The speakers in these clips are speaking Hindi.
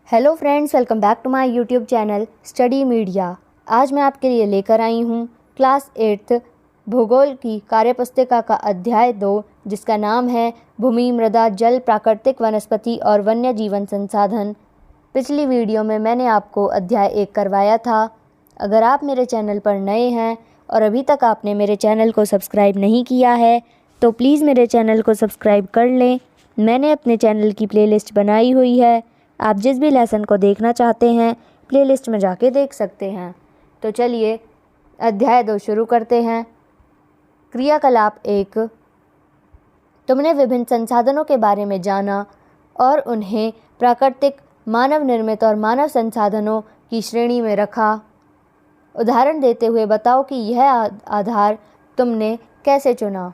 Hello friends, welcome back to my YouTube channel study media. आज मैं आपके लिए लेकर आई हूँ क्लास 8th भूगोल की कार्यपुस्तिका का अध्याय 2, जिसका नाम है भूमि, मृदा, जल, प्राकृतिक वनस्पति और वन्य जीवन संसाधन। पिछली वीडियो में मैंने आपको अध्याय 1 करवाया था। अगर आप मेरे चैनल पर नए हैं और अभी तक आपने मेरे चैनल को सब्सक्राइब नहीं किया है तो प्लीज़ मेरे चैनल को सब्सक्राइब कर लें। मैंने अपने चैनल की प्लेलिस्ट बनाई हुई है। आप जिस भी लेसन को देखना चाहते हैं प्लेलिस्ट में जाके देख सकते हैं। तो चलिए अध्याय 2 शुरू करते हैं। क्रियाकलाप 1। तुमने विभिन्न संसाधनों के बारे में जाना और उन्हें प्राकृतिक, मानव निर्मित और मानव संसाधनों की श्रेणी में रखा। उदाहरण देते हुए बताओ कि यह आधार तुमने कैसे चुना।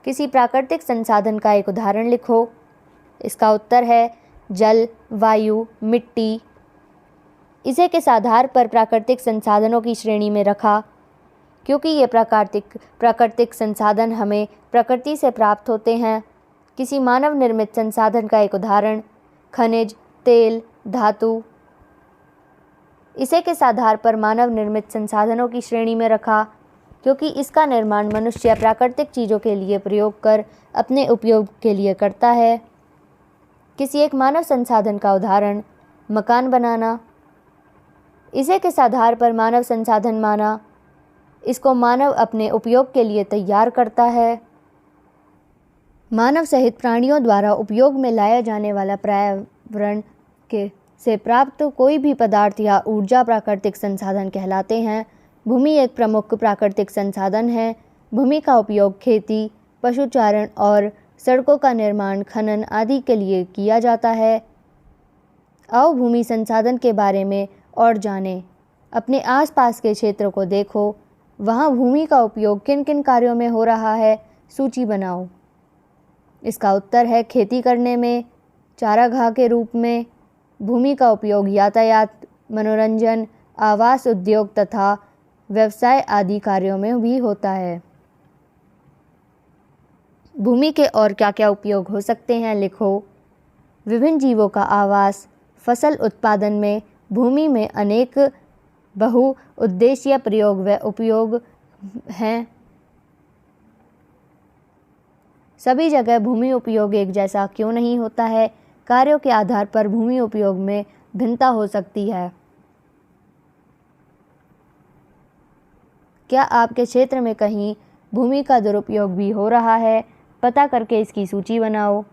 किसी प्राकृतिक संसाधन का एक उदाहरण लिखो। इसका उत्तर है जल, वायु, मिट्टी। इसे किस आधार पर प्राकृतिक संसाधनों की श्रेणी में रखा? क्योंकि ये प्राकृतिक संसाधन हमें प्रकृति से प्राप्त होते हैं। किसी मानव निर्मित संसाधन का एक उदाहरण खनिज, तेल, धातु। इसे किस आधार पर मानव निर्मित संसाधनों की श्रेणी में रखा? क्योंकि इसका निर्माण मनुष्य प्राकृतिक चीज़ों के लिए प्रयोग कर अपने उपयोग के लिए करता है। किसी एक मानव संसाधन का उदाहरण मकान बनाना। इसे किस आधार पर मानव संसाधन माना? इसको मानव अपने उपयोग के लिए तैयार करता है। मानव सहित प्राणियों द्वारा उपयोग में लाया जाने वाला पर्यावरण से प्राप्त कोई भी पदार्थ या ऊर्जा प्राकृतिक संसाधन कहलाते हैं। भूमि एक प्रमुख प्राकृतिक संसाधन है। भूमि का उपयोग खेती, पशुचारण और सड़कों का निर्माण, खनन आदि के लिए किया जाता है। आओ भूमि संसाधन के बारे में और जानें। अपने आसपास के क्षेत्र को देखो। वहाँ भूमि का उपयोग किन किन कार्यों में हो रहा है, सूची बनाओ। इसका उत्तर है खेती करने में, चारागाह के रूप में। भूमि का उपयोग यातायात, मनोरंजन, आवास, उद्योग तथा व्यवसाय आदि कार्यों में भी होता है। भूमि के और क्या क्या उपयोग हो सकते हैं लिखो। विभिन्न जीवों का आवास। फसल उत्पादन में भूमि में अनेक बहुउद्देशीय प्रयोग व उपयोग हैं। सभी जगह भूमि उपयोग एक जैसा क्यों नहीं होता है? कार्यों के आधार पर भूमि उपयोग में भिन्नता हो सकती है। क्या आपके क्षेत्र में कहीं भूमि का दुरुपयोग भी हो रहा है? पता करके इसकी सूची बनाओ।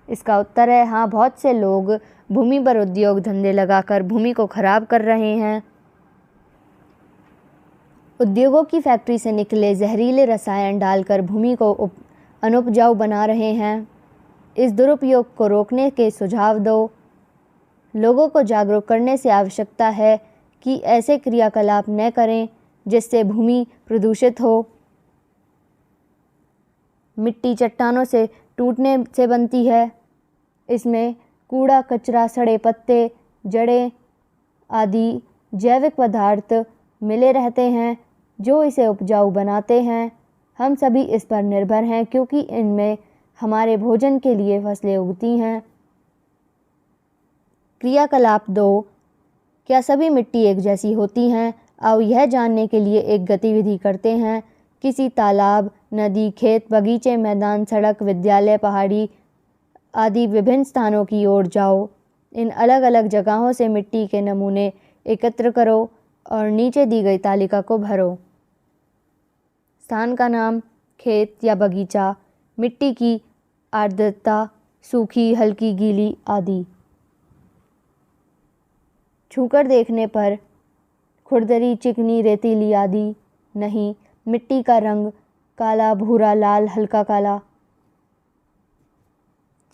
इसका उत्तर है हाँ, बहुत से लोग भूमि पर उद्योग धंधे लगाकर भूमि को खराब कर रहे हैं। उद्योगों की फैक्ट्री से निकले जहरीले रसायन डालकर भूमि को अनुपजाऊ बना रहे हैं। इस दुरुपयोग को रोकने के सुझाव दो। लोगों को जागरूक करने से आवश्यकता है कि ऐसे क्रियाकलाप न करें जिससे भूमि प्रदूषित हो। मिट्टी चट्टानों से टूटने से बनती है। इसमें कूड़ा, कचरा, सड़े पत्ते, जड़ें आदि जैविक पदार्थ मिले रहते हैं जो इसे उपजाऊ बनाते हैं। हम सभी इस पर निर्भर हैं क्योंकि इनमें हमारे भोजन के लिए फसलें उगती हैं। क्रियाकलाप 2। क्या सभी मिट्टी एक जैसी होती हैं? आओ यह जानने के लिए एक गतिविधि करते हैं। किसी तालाब, नदी, खेत, बगीचे, मैदान, सड़क, विद्यालय, पहाड़ी आदि विभिन्न स्थानों की ओर जाओ। इन अलग अलग जगहों से मिट्टी के नमूने एकत्र करो और नीचे दी गई तालिका को भरो। स्थान का नाम, खेत या बगीचा, मिट्टी की आर्द्रता, सूखी, हल्की, गीली आदि। छूकर देखने पर खुरदरी, चिकनी, रेतीली आदि नहीं। मिट्टी का रंग काला, भूरा, लाल, हल्का काला।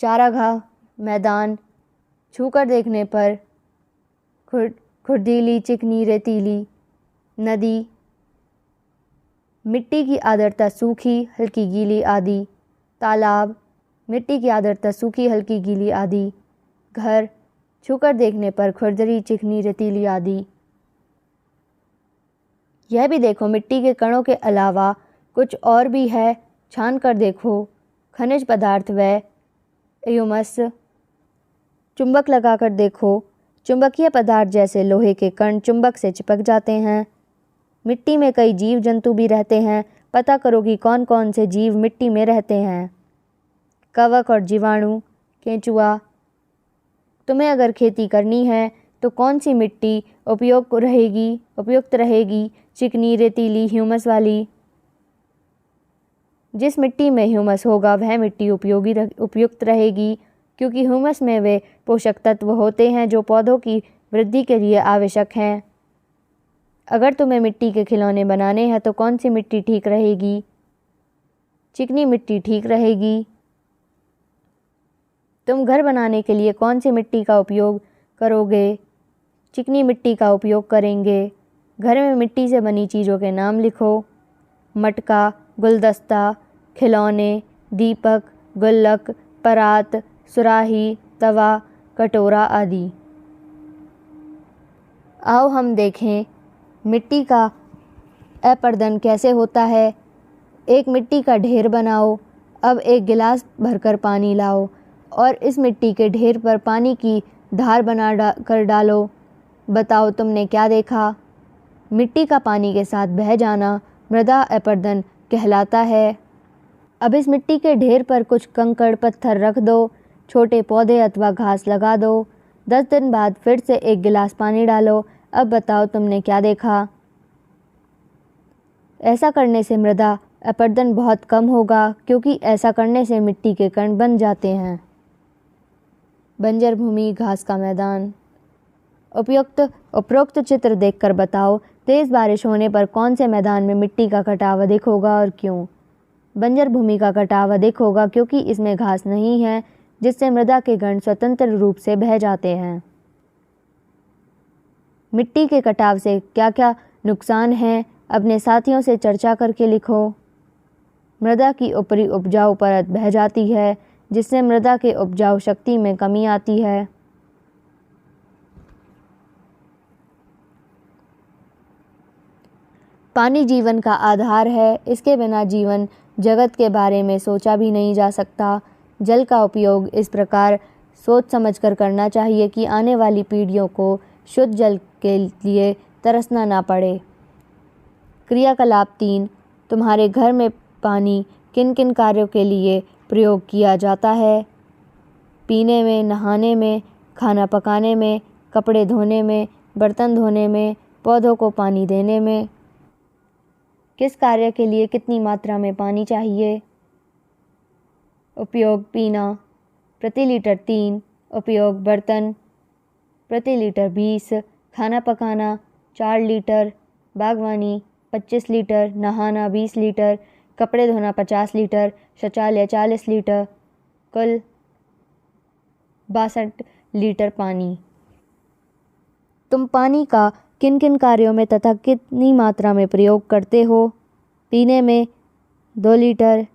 चारागाह, मैदान, छूकर देखने पर खुरदीली, चिकनी, रेतीली। नदी, मिट्टी की आर्द्रता सूखी, हल्की, गीली आदि। तालाब, मिट्टी की आर्द्रता सूखी, हल्की, गीली आदि। घर, छूकर देखने पर खुरदरी, चिकनी, रेतीली आदि। यह भी देखो मिट्टी के कणों के अलावा कुछ और भी है, छान कर देखो। खनिज पदार्थ व ह्यूमस। चुंबक लगाकर देखो। चुंबकीय पदार्थ जैसे लोहे के कण चुंबक से चिपक जाते हैं। मिट्टी में कई जीव जंतु भी रहते हैं। पता करो कि कौन कौन से जीव मिट्टी में रहते हैं। कवक और जीवाणु, केंचुआ। तुम्हें अगर खेती करनी है तो कौन सी मिट्टी उपयुक्त रहेगी? चिकनी, रेतीली, ह्यूमस वाली? जिस मिट्टी में ह्यूमस होगा वह मिट्टी उपयुक्त रहेगी, क्योंकि ह्यूमस में वे पोषक तत्व होते हैं जो पौधों की वृद्धि के लिए आवश्यक हैं। अगर तुम्हें मिट्टी के खिलौने बनाने हैं तो कौन सी मिट्टी ठीक रहेगी? चिकनी मिट्टी ठीक रहेगी। तुम घर बनाने के लिए कौन सी मिट्टी का उपयोग करोगे? चिकनी मिट्टी का उपयोग करेंगे। घर में मिट्टी से बनी चीज़ों के नाम लिखो। मटका, गुलदस्ता, खिलौने, दीपक, गुल्लक, परात, सुराही, तवा, कटोरा आदि। आओ हम देखें मिट्टी का अपरदन कैसे होता है। एक मिट्टी का ढेर बनाओ। अब एक गिलास भरकर पानी लाओ और इस मिट्टी के ढेर पर पानी की धार कर डालो। बताओ तुमने क्या देखा? मिट्टी का पानी के साथ बह जाना मृदा अपरदन कहलाता है। अब इस मिट्टी के ढेर पर कुछ कंकड़ पत्थर रख दो। छोटे पौधे अथवा घास लगा दो। 10 दिन बाद फिर से एक गिलास पानी डालो। अब बताओ तुमने क्या देखा? ऐसा करने से मृदा अपरदन बहुत कम होगा, क्योंकि ऐसा करने से मिट्टी के कण बन जाते हैं। बंजर भूमि, घास का मैदान। उपरोक्त चित्र देखकर बताओ तेज बारिश होने पर कौन से मैदान में मिट्टी का कटाव अधिक होगा और क्यों? बंजर भूमि का कटाव अधिक होगा क्योंकि इसमें घास नहीं है, जिससे मृदा के कण स्वतंत्र रूप से बह जाते हैं। मिट्टी के कटाव से क्या क्या नुकसान हैं, अपने साथियों से चर्चा करके लिखो। मृदा की ऊपरी उपजाऊ परत बह जाती है, जिससे मृदा के उपजाऊ शक्ति में कमी आती है। पानी जीवन का आधार है। इसके बिना जीवन जगत के बारे में सोचा भी नहीं जा सकता। जल का उपयोग इस प्रकार सोच समझकर करना चाहिए कि आने वाली पीढ़ियों को शुद्ध जल के लिए तरसना ना पड़े। क्रियाकलाप 3। तुम्हारे घर में पानी किन किन कार्यों के लिए प्रयोग किया जाता है? पीने में, नहाने में, खाना पकाने में, कपड़े धोने में, बर्तन धोने में, पौधों को पानी देने में। किस कार्य के लिए कितनी मात्रा में पानी चाहिए? उपयोग पीना प्रति लीटर 3, उपयोग बर्तन प्रति लीटर 20, खाना पकाना 4 लीटर, बागवानी 25 लीटर, नहाना 20 लीटर, कपड़े धोना 50 लीटर, शौचालय 40 लीटर, कुल 62 लीटर पानी। तुम पानी का किन किन कार्यों में तथा कितनी मात्रा में प्रयोग करते हो? पीने में 2 लीटर,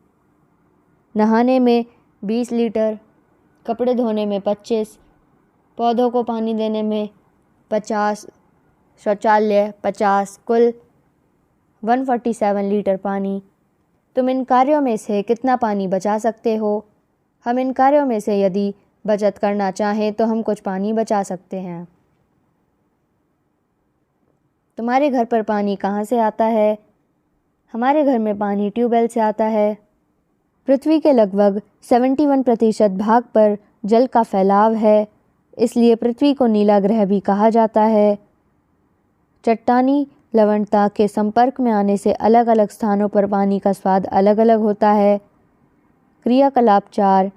नहाने में 20 लीटर, कपड़े धोने में 25, पौधों को पानी देने में 50, शौचालय 50, कुल 147 लीटर पानी। तुम इन कार्यों में से कितना पानी बचा सकते हो? हम इन कार्यों में से यदि बचत करना चाहें तो हम कुछ पानी बचा सकते हैं। तुम्हारे घर पर पानी कहाँ से आता है? हमारे घर में पानी ट्यूबवेल से आता है। पृथ्वी के लगभग 71% भाग पर जल का फैलाव है, इसलिए पृथ्वी को नीला ग्रह भी कहा जाता है। चट्टानी लवणता के संपर्क में आने से अलग अलग स्थानों पर पानी का स्वाद अलग अलग होता है। क्रियाकलाप 4।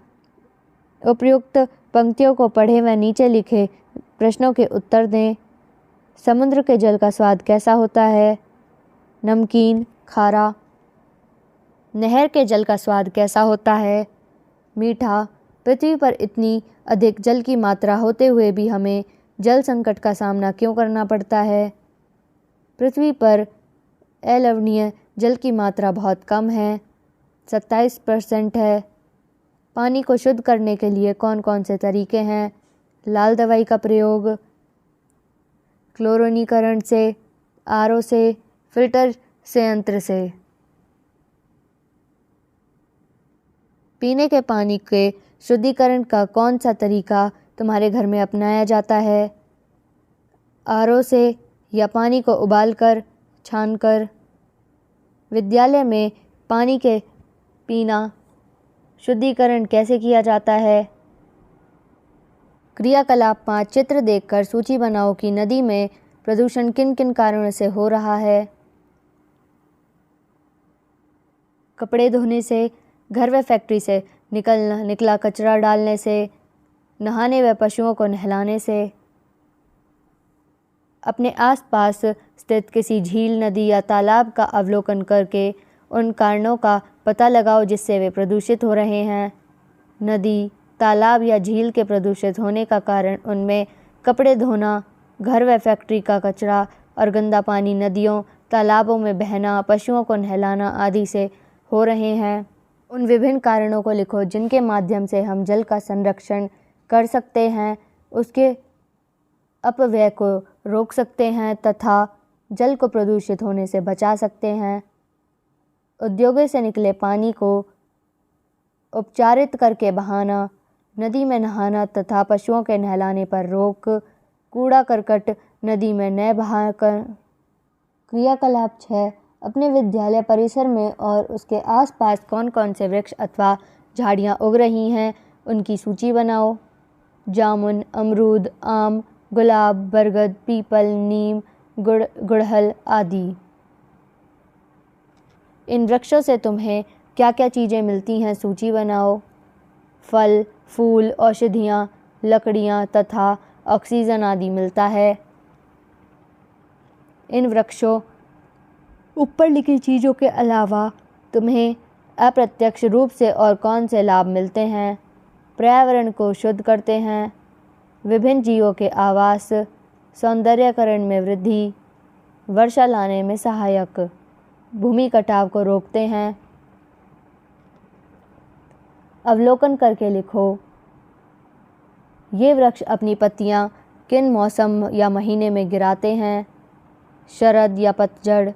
उपयुक्त पंक्तियों को पढ़ें व नीचे लिखे प्रश्नों के उत्तर दें। समुद्र के जल का स्वाद कैसा होता है? नमकीन, खारा। नहर के जल का स्वाद कैसा होता है? मीठा। पृथ्वी पर इतनी अधिक जल की मात्रा होते हुए भी हमें जल संकट का सामना क्यों करना पड़ता है? पृथ्वी पर अलवणीय जल की मात्रा बहुत कम है, 27% है। पानी को शुद्ध करने के लिए कौन कौन से तरीके हैं? लाल दवाई का प्रयोग, क्लोरीनीकरण से, आरओ से, फिल्टर संयंत्र से। पीने के पानी के शुद्धिकरण का कौन सा तरीका तुम्हारे घर में अपनाया जाता है। आरओ से या पानी को उबालकर छानकर। विद्यालय में पानी के पीना शुद्धिकरण कैसे किया जाता है। क्रियाकलाप 5 चित्र देखकर सूची बनाओ कि नदी में प्रदूषण किन किन कारणों से हो रहा है। कपड़े धोने से, घर व फैक्ट्री से निकला कचरा डालने से, नहाने व पशुओं को नहलाने से। अपने आसपास स्थित किसी झील, नदी या तालाब का अवलोकन करके उन कारणों का पता लगाओ जिससे वे प्रदूषित हो रहे हैं। नदी, तालाब या झील के प्रदूषित होने का कारण उनमें कपड़े धोना, घर व फैक्ट्री का कचरा और गंदा पानी नदियों, तालाबों में बहना, पशुओं को नहलाना आदि से हो रहे हैं। उन विभिन्न कारणों को लिखो जिनके माध्यम से हम जल का संरक्षण कर सकते हैं, उसके अपव्यय को रोक सकते हैं तथा जल को प्रदूषित होने से बचा सकते हैं। उद्योगों से निकले पानी को उपचारित करके बहाना, नदी में नहाना तथा पशुओं के नहलाने पर रोक, कूड़ा करकट नदी में न बहाकर। क्रियाकलाप 6 अपने विद्यालय परिसर में और उसके आसपास कौन कौन से वृक्ष अथवा झाड़ियाँ उग रही हैं उनकी सूची बनाओ। जामुन, अमरूद, आम, गुलाब, बरगद, पीपल, नीम, गुड़हल आदि। इन वृक्षों से तुम्हें क्या क्या चीज़ें मिलती हैं सूची बनाओ। फल, फूल, औषधियाँ, लकड़ियाँ तथा ऑक्सीजन आदि मिलता है। इन वृक्षों ऊपर लिखी चीज़ों के अलावा तुम्हें अप्रत्यक्ष रूप से और कौन से लाभ मिलते हैं। पर्यावरण को शुद्ध करते हैं, विभिन्न जीवों के आवास, सौंदर्यकरण में वृद्धि, वर्षा लाने में सहायक, भूमि कटाव को रोकते हैं। अवलोकन करके लिखो, ये वृक्ष अपनी पत्तियां किन मौसम या महीने में गिराते हैं। शरद या पतझड़।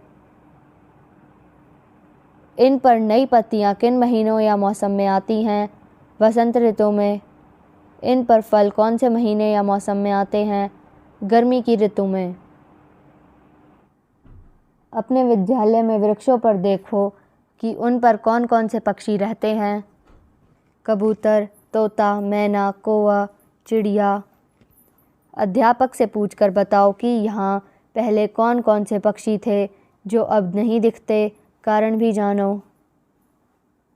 इन पर नई पत्तियां किन महीनों या मौसम में आती हैं। वसंत ऋतु में। इन पर फल कौन से महीने या मौसम में आते हैं। गर्मी की ऋतु में। अपने विद्यालय में वृक्षों पर देखो कि उन पर कौन कौन से पक्षी रहते हैं। कबूतर, तोता, मैना, कौवा, चिड़िया। अध्यापक से पूछकर बताओ कि यहाँ पहले कौन कौन से पक्षी थे जो अब नहीं दिखते, कारण भी जानो।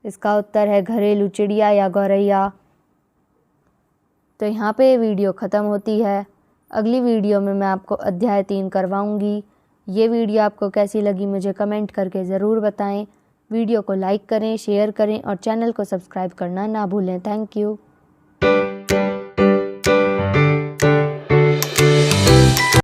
इसका उत्तर है घरेलू चिड़िया या गौरैया। तो यहाँ पे वीडियो ख़त्म होती है। अगली वीडियो में मैं आपको अध्याय 3 करवाऊँगी। ये वीडियो आपको कैसी लगी मुझे कमेंट करके ज़रूर बताएं। वीडियो को लाइक करें, शेयर करें और चैनल को सब्सक्राइब करना ना भूलें। Thank you.